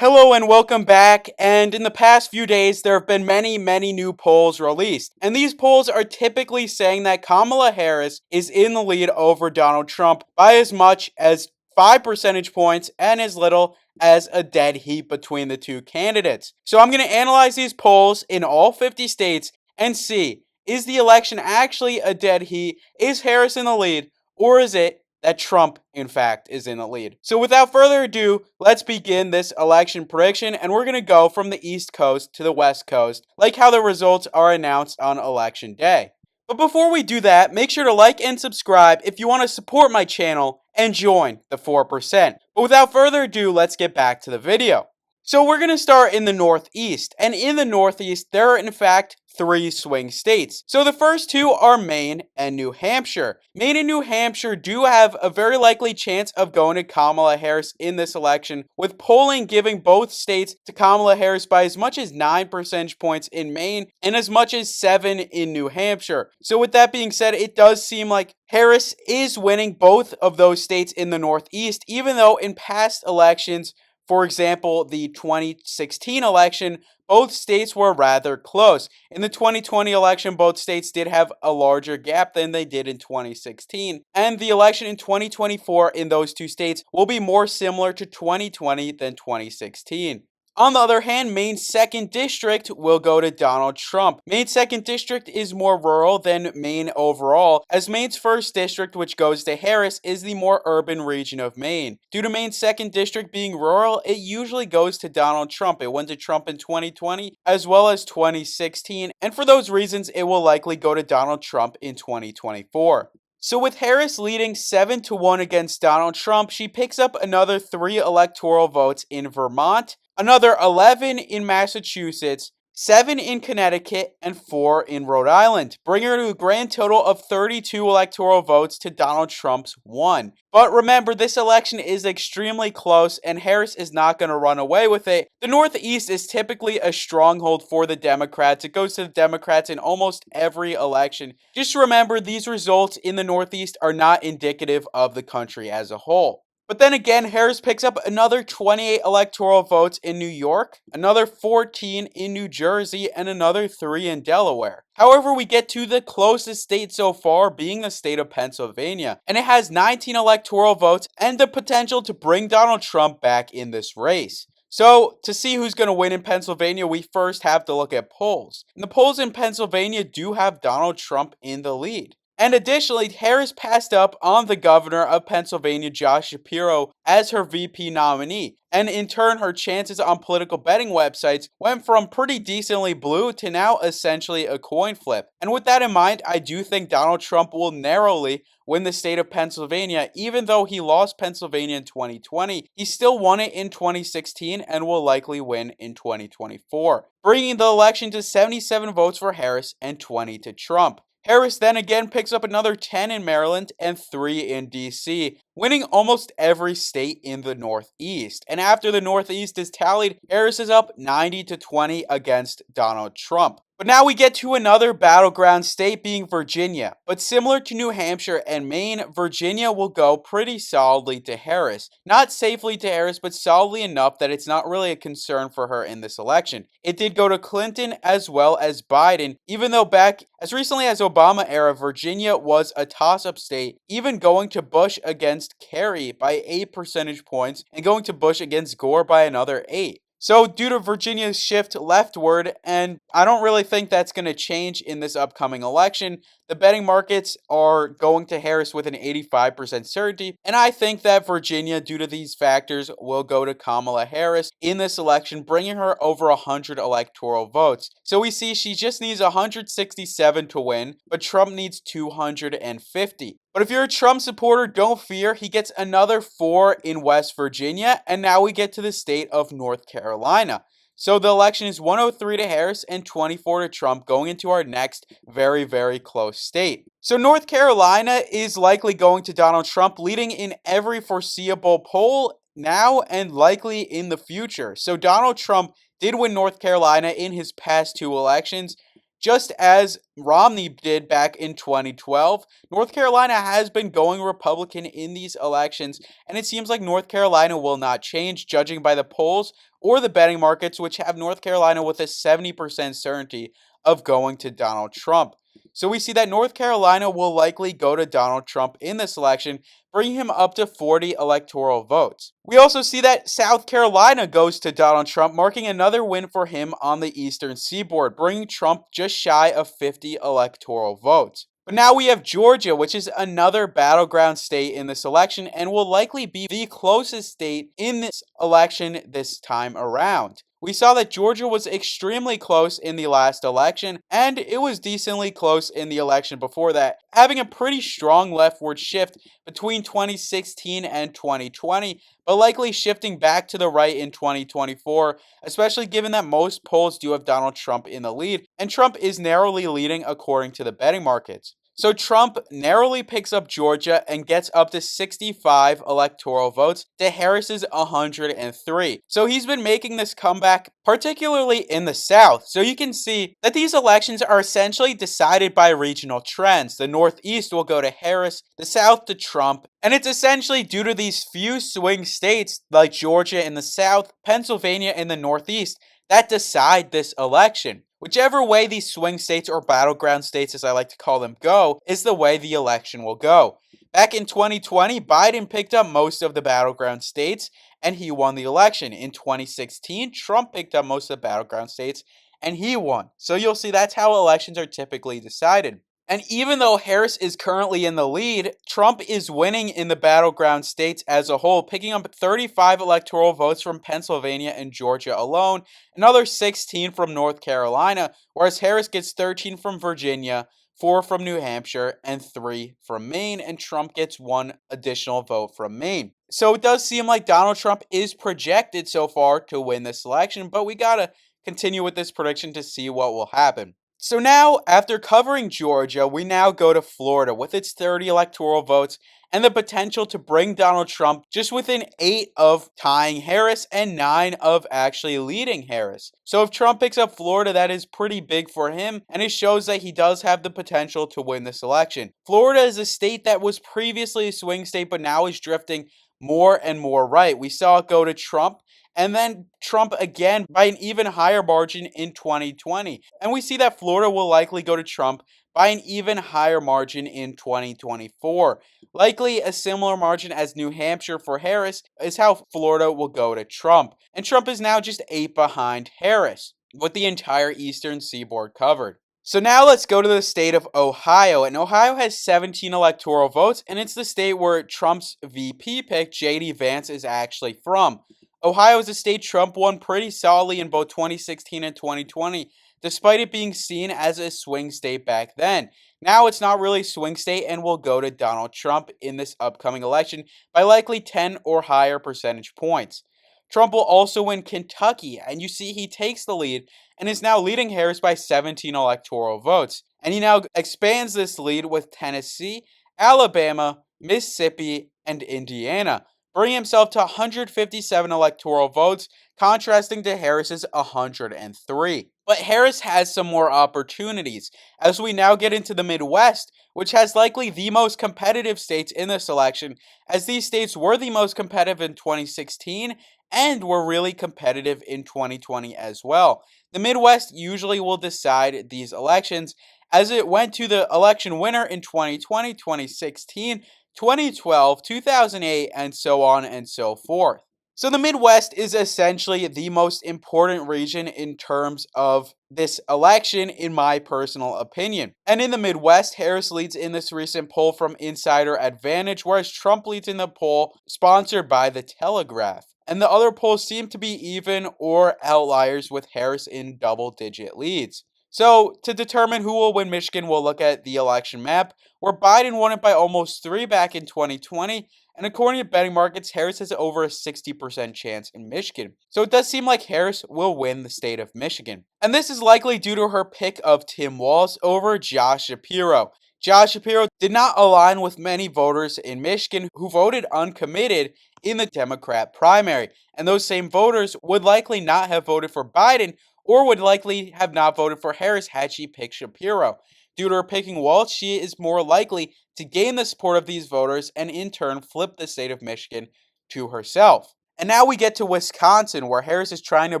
Hello and welcome back. And in the past few days, there have been many new polls released. And these polls are typically saying that Kamala Harris is in the lead over Donald Trump by as much as 5 percentage points and as little as a dead heat between the two candidates. So I'm going to analyze these polls in all 50 states and see, is the election actually a dead heat? Is Harris in the lead? Or is it that Trump, in fact, is in the lead? So without further ado, let's begin this election prediction, and we're going to go from the East Coast to the West Coast, like how the results are announced on Election Day. But before we do that, make sure to like and subscribe if you want to support my channel and join the 4%. But without further ado, let's get back to the video. So we're going to start in the Northeast, and in the Northeast, there are in fact 3 swing states. So the first two are Maine and New Hampshire. Maine and New Hampshire do have a very likely chance of going to Kamala Harris in this election, with polling giving both states to Kamala Harris by as much as 9 percentage points in Maine and as much as 7 in New Hampshire. So with that being said, it does seem like Harris is winning both of those states in the Northeast, even though in past elections, for example, the 2016 election, both states were rather close. In the 2020 election, both states did have a larger gap than they did in 2016. And the election in 2024 in those two states will be more similar to 2020 than 2016. On the other hand, Maine's 2nd District will go to Donald Trump. Maine's 2nd District is more rural than Maine overall, as Maine's 1st District, which goes to Harris, is the more urban region of Maine. Due to Maine's 2nd District being rural, it usually goes to Donald Trump. It went to Trump in 2020 as well as 2016, and for those reasons, it will likely go to Donald Trump in 2024. So with Harris leading 7-1 against Donald Trump, she picks up another 3 electoral votes in Vermont, another 11 in Massachusetts, 7 in Connecticut, and 4 in Rhode Island, bringing her to a grand total of 32 electoral votes to Donald Trump's 1. But remember, this election is extremely close, and Harris is not going to run away with it. The Northeast is typically a stronghold for the Democrats. It goes to the Democrats in almost every election. Just remember, these results in the Northeast are not indicative of the country as a whole. But then again, Harris picks up another 28 electoral votes in New York, another 14 in New Jersey, and another 3 in Delaware. However, we get to the closest state so far, being the state of Pennsylvania, and it has 19 electoral votes and the potential to bring Donald Trump back in this race. So, to see who's going to win in Pennsylvania, we first have to look at polls. And the polls in Pennsylvania do have Donald Trump in the lead. And additionally, Harris passed up on the governor of Pennsylvania, Josh Shapiro, as her VP nominee. And in turn, her chances on political betting websites went from pretty decently blue to now essentially a coin flip. And with that in mind, I do think Donald Trump will narrowly win the state of Pennsylvania. Even though he lost Pennsylvania in 2020, he still won it in 2016 and will likely win in 2024, bringing the election to 77 votes for Harris and 20 to Trump. Harris then again picks up another 10 in Maryland and 3 in DC, winning almost every state in the Northeast. And after the Northeast is tallied, Harris is up 90-20 against Donald Trump. But now we get to another battleground state, being Virginia. But similar to New Hampshire and Maine, Virginia will go pretty solidly to Harris. Not safely to Harris, but solidly enough that it's not really a concern for her in this election. It did go to Clinton as well as Biden, even though back as recently as Obama era, Virginia was a toss-up state, even going to Bush against Kerry by 8 percentage points and going to Bush against Gore by another 8. So due to Virginia's shift leftward, and I don't really think that's going to change in this upcoming election, the betting markets are going to Harris with an 85% certainty, and I think that Virginia, due to these factors, will go to Kamala Harris in this election, bringing her over 100 electoral votes. So we see she just needs 167 to win, but Trump needs 250. But if you're a Trump supporter, don't fear, he gets another 4 in West Virginia, and now we get to the state of North Carolina. So the election is 103 to Harris and 24 to Trump, going into our next very close state. So North Carolina is likely going to Donald Trump, leading in every foreseeable poll now and likely in the future. So Donald Trump did win North Carolina in his past 2 elections. Just as Romney did back in 2012, North Carolina has been going Republican in these elections, and it seems like North Carolina will not change, judging by the polls or the betting markets, which have North Carolina with a 70% certainty of going to Donald Trump. So we see that North Carolina will likely go to Donald Trump in this election, bringing him up to 40 electoral votes. We also see that South Carolina goes to Donald Trump, marking another win for him on the eastern seaboard, bringing Trump just shy of 50 electoral votes. But now we have Georgia, which is another battleground state in this election and will likely be the closest state in this election this time around. We saw that Georgia was extremely close in the last election, and it was decently close in the election before that, having a pretty strong leftward shift between 2016 and 2020, but likely shifting back to the right in 2024, especially given that most polls do have Donald Trump in the lead, and Trump is narrowly leading according to the betting markets. So Trump narrowly picks up Georgia and gets up to 65 electoral votes to Harris's 103. So he's been making this comeback, particularly in the South. So you can see that these elections are essentially decided by regional trends. The Northeast will go to Harris, the South to Trump, and it's essentially due to these few swing states like Georgia in the South, Pennsylvania in the Northeast, that decide this election. Whichever way these swing states or battleground states, as I like to call them, go, is the way the election will go. Back in 2020, Biden picked up most of the battleground states and he won the election. In 2016, Trump picked up most of the battleground states and he won. So you'll see that's how elections are typically decided. And even though Harris is currently in the lead, Trump is winning in the battleground states as a whole, picking up 35 electoral votes from Pennsylvania and Georgia alone, another 16 from North Carolina, whereas Harris gets 13 from Virginia, 4 from New Hampshire, and 3 from Maine, and Trump gets 1 additional vote from Maine. So it does seem like Donald Trump is projected so far to win this election, but we gotta continue with this prediction to see what will happen. So now, after covering Georgia, we now go to Florida with its 30 electoral votes and the potential to bring Donald Trump just within 8 of tying Harris and 9 of actually leading Harris. So if Trump picks up Florida, that is pretty big for him, and it shows that he does have the potential to win this election. Florida is a state that was previously a swing state, but now is drifting more and more right. We saw it go to Trump, and then Trump again by an even higher margin in 2020. And we see that Florida will likely go to Trump by an even higher margin in 2024. Likely a similar margin as New Hampshire for Harris is how Florida will go to Trump. And Trump is now just 8 behind Harris, with the entire eastern seaboard covered. So now let's go to the state of Ohio, and Ohio has 17 electoral votes, and it's the state where Trump's VP pick, J.D. Vance, is actually from. Ohio is a state Trump won pretty solidly in both 2016 and 2020, despite it being seen as a swing state back then. Now it's not really a swing state and will go to Donald Trump in this upcoming election by likely 10 or higher percentage points. Trump will also win Kentucky, and you see he takes the lead and is now leading Harris by 17 electoral votes. And he now expands this lead with Tennessee, Alabama, Mississippi, and Indiana, bringing himself to 157 electoral votes, contrasting to Harris's 103. But Harris has some more opportunities, as we now get into the Midwest, which has likely the most competitive states in this election, as these states were the most competitive in 2016 and were really competitive in 2020 as well. The Midwest usually will decide these elections, as it went to the election winner in 2020, 2016, 2012, 2008, and so on and so forth. So the Midwest is essentially the most important region in terms of this election, in my personal opinion. And in the Midwest, Harris leads in this recent poll from Insider Advantage, whereas Trump leads in the poll sponsored by The Telegraph. And the other polls seem to be even or outliers, with Harris in double-digit leads. So, to determine who will win Michigan, we'll look at the election map, where Biden won it by almost 3 back in 2020, and according to betting markets, Harris has over a 60% chance in Michigan. So it does seem like Harris will win the state of Michigan. And this is likely due to her pick of Tim Walz over Josh Shapiro. Josh Shapiro did not align with many voters in Michigan who voted uncommitted in the Democrat primary, and those same voters would likely not have voted for Biden or would likely have not voted for Harris had she picked Shapiro. Due to her picking Walz, she is more likely to gain the support of these voters and in turn flip the state of Michigan to herself. And now we get to Wisconsin, where Harris is trying to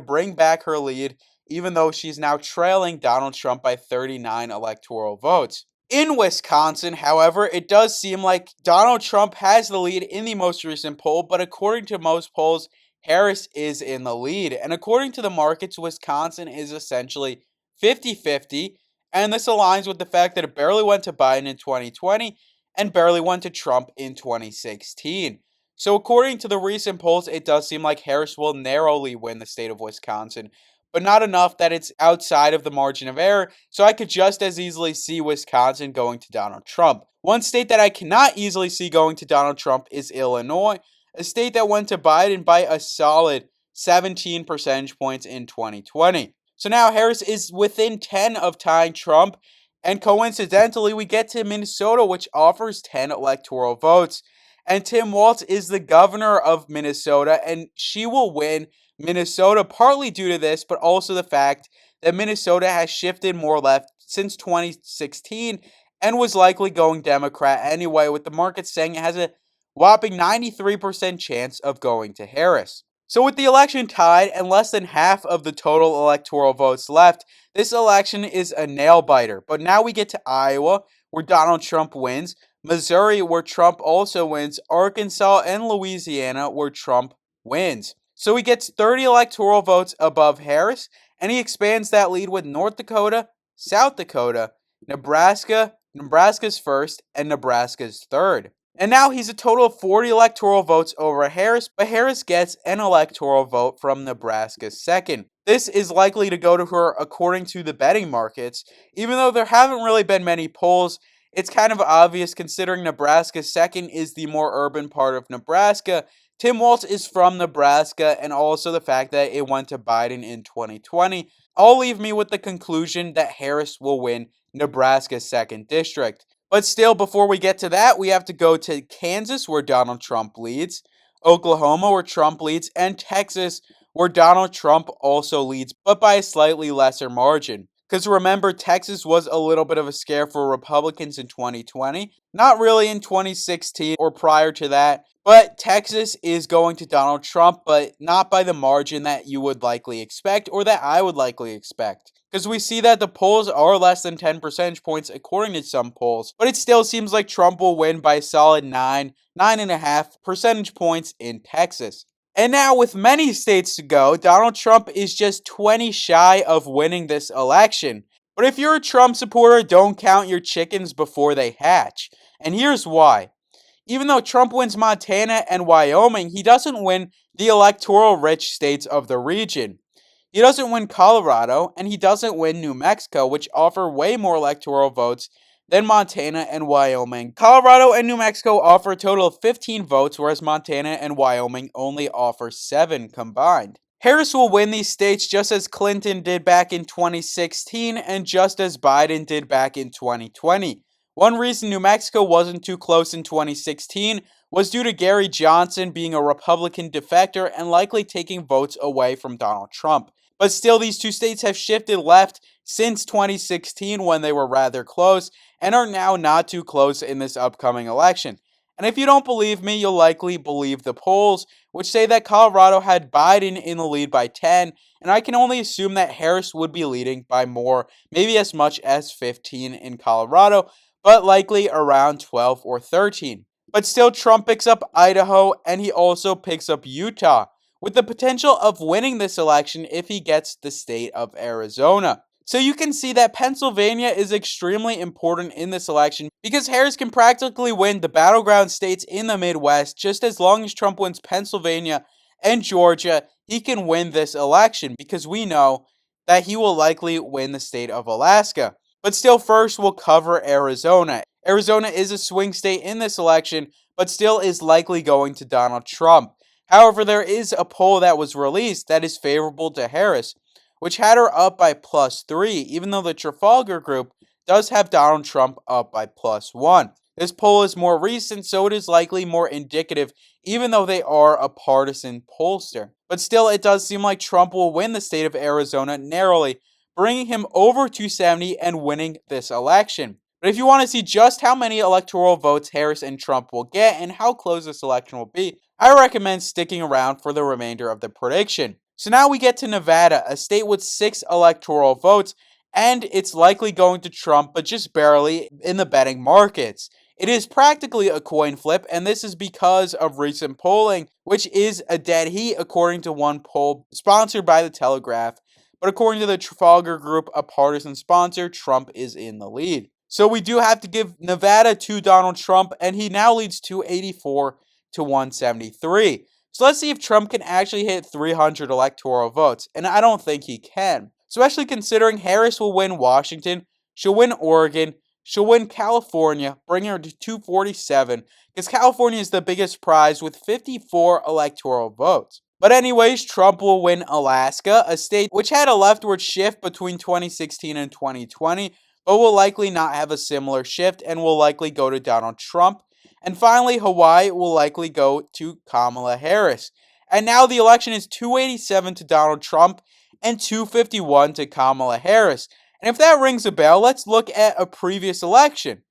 bring back her lead, even though she's now trailing Donald Trump by 39 electoral votes. In Wisconsin, however, it does seem like Donald Trump has the lead in the most recent poll, but according to most polls, Harris is in the lead. And according to the markets, Wisconsin is essentially 50-50, and this aligns with the fact that it barely went to Biden in 2020 and barely went to Trump in 2016. So according to the recent polls, it does seem like Harris will narrowly win the state of Wisconsin, but not enough that it's outside of the margin of error, so I could just as easily see Wisconsin going to Donald Trump. One state that I cannot easily see going to Donald Trump is Illinois, a state that went to Biden by a solid 17 percentage points in 2020. So now Harris is within 10 of tying Trump, and coincidentally, we get to Minnesota, which offers 10 electoral votes. And Tim Walz is the governor of Minnesota, and she will win Minnesota partly due to this, but also the fact that Minnesota has shifted more left since 2016 and was likely going Democrat anyway, with the market saying it has a whopping 93% chance of going to Harris. So with the election tied and less than half of the total electoral votes left, this election is a nail-biter. But now we get to Iowa, where Donald Trump wins, Missouri, where Trump also wins, Arkansas, and Louisiana, where Trump wins. So he gets 30 electoral votes above Harris, and he expands that lead with North Dakota, South Dakota, Nebraska, Nebraska's first, and Nebraska's third. And now he's a total of 40 electoral votes over Harris, but Harris gets an electoral vote from Nebraska's second. This is likely to go to her according to the betting markets. Even though there haven't really been many polls, it's kind of obvious considering Nebraska's second is the more urban part of Nebraska. Tim Walz is from Nebraska, and also the fact that it went to Biden in 2020 all leave me with the conclusion that Harris will win Nebraska's second district. But still, before we get to that, we have to go to Kansas, where Donald Trump leads, Oklahoma, where Trump leads, and Texas, where Donald Trump also leads, but by a slightly lesser margin. Because remember, Texas was a little bit of a scare for Republicans in 2020. Not really in 2016 or prior to that. But Texas is going to Donald Trump, but not by the margin that you would likely expect or that I would likely expect. Because we see that the polls are less than 10 percentage points according to some polls, but it still seems like Trump will win by a solid 9.5 percentage points in Texas. And now, with many states to go, Donald Trump is just 20 shy of winning this election. But if you're a Trump supporter, don't count your chickens before they hatch. And here's why. Even though Trump wins Montana and Wyoming, he doesn't win the electoral-rich states of the region. He doesn't win Colorado, and he doesn't win New Mexico, which offer way more electoral votes than Montana and Wyoming. Colorado and New Mexico offer a total of 15 votes, whereas Montana and Wyoming only offer 7 combined. Harris will win these states just as Clinton did back in 2016 and just as Biden did back in 2020. One reason New Mexico wasn't too close in 2016 was due to Gary Johnson being a Republican defector and likely taking votes away from Donald Trump. But still, these two states have shifted left since 2016 when they were rather close and are now not too close in this upcoming election. And if you don't believe me, you'll likely believe the polls, which say that Colorado had Biden in the lead by 10, and I can only assume that Harris would be leading by more, maybe as much as 15 in Colorado, but likely around 12 or 13. But still, Trump picks up Idaho, and he also picks up Utah, with the potential of winning this election if he gets the state of Arizona. So you can see that Pennsylvania is extremely important in this election because Harris can practically win the battleground states in the Midwest. Just as long as Trump wins Pennsylvania and Georgia, he can win this election because we know that he will likely win the state of Alaska. But still, first we'll cover Arizona. Arizona is a swing state in this election, but still is likely going to Donald Trump. However, there is a poll that was released that is favorable to Harris, which had her up by +3, even though the Trafalgar Group does have Donald Trump up by +1. This poll is more recent, so it is likely more indicative, even though they are a partisan pollster. But still, it does seem like Trump will win the state of Arizona narrowly, bringing him over 270 and winning this election. But if you want to see just how many electoral votes Harris and Trump will get and how close this election will be, I recommend sticking around for the remainder of the prediction. So now we get to Nevada, a state with 6 electoral votes, and it's likely going to Trump, but just barely in the betting markets. It is practically a coin flip, and this is because of recent polling, which is a dead heat according to one poll sponsored by the Telegraph. But according to the Trafalgar Group, a partisan sponsor, Trump is in the lead. So we do have to give Nevada to Donald Trump, and he now leads 284 to 173. So let's see if Trump can actually hit 300 electoral votes, and I don't think he can. Especially considering Harris will win Washington, she'll win Oregon, she'll win California, bringing her to 247, because California is the biggest prize with 54 electoral votes. But anyways, Trump will win Alaska, a state which had a leftward shift between 2016 and 2020, but will likely not have a similar shift and will likely go to Donald Trump. And finally, Hawaii will likely go to Kamala Harris. And now the election is 287 to Donald Trump and 251 to Kamala Harris. And if that rings a bell, let's look at a previous election.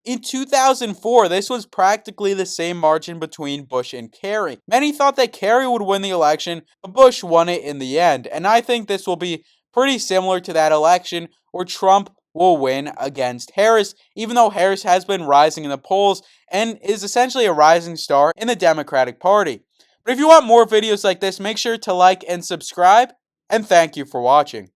In 2004, this was practically the same margin between Bush and Kerry. Many thought that Kerry would win the election, but Bush won it in the end. And I think this will be pretty similar to that election where Trump will win against Harris, even though Harris has been rising in the polls and is essentially a rising star in the Democratic Party. But if you want more videos like this, make sure to like and subscribe, and thank you for watching.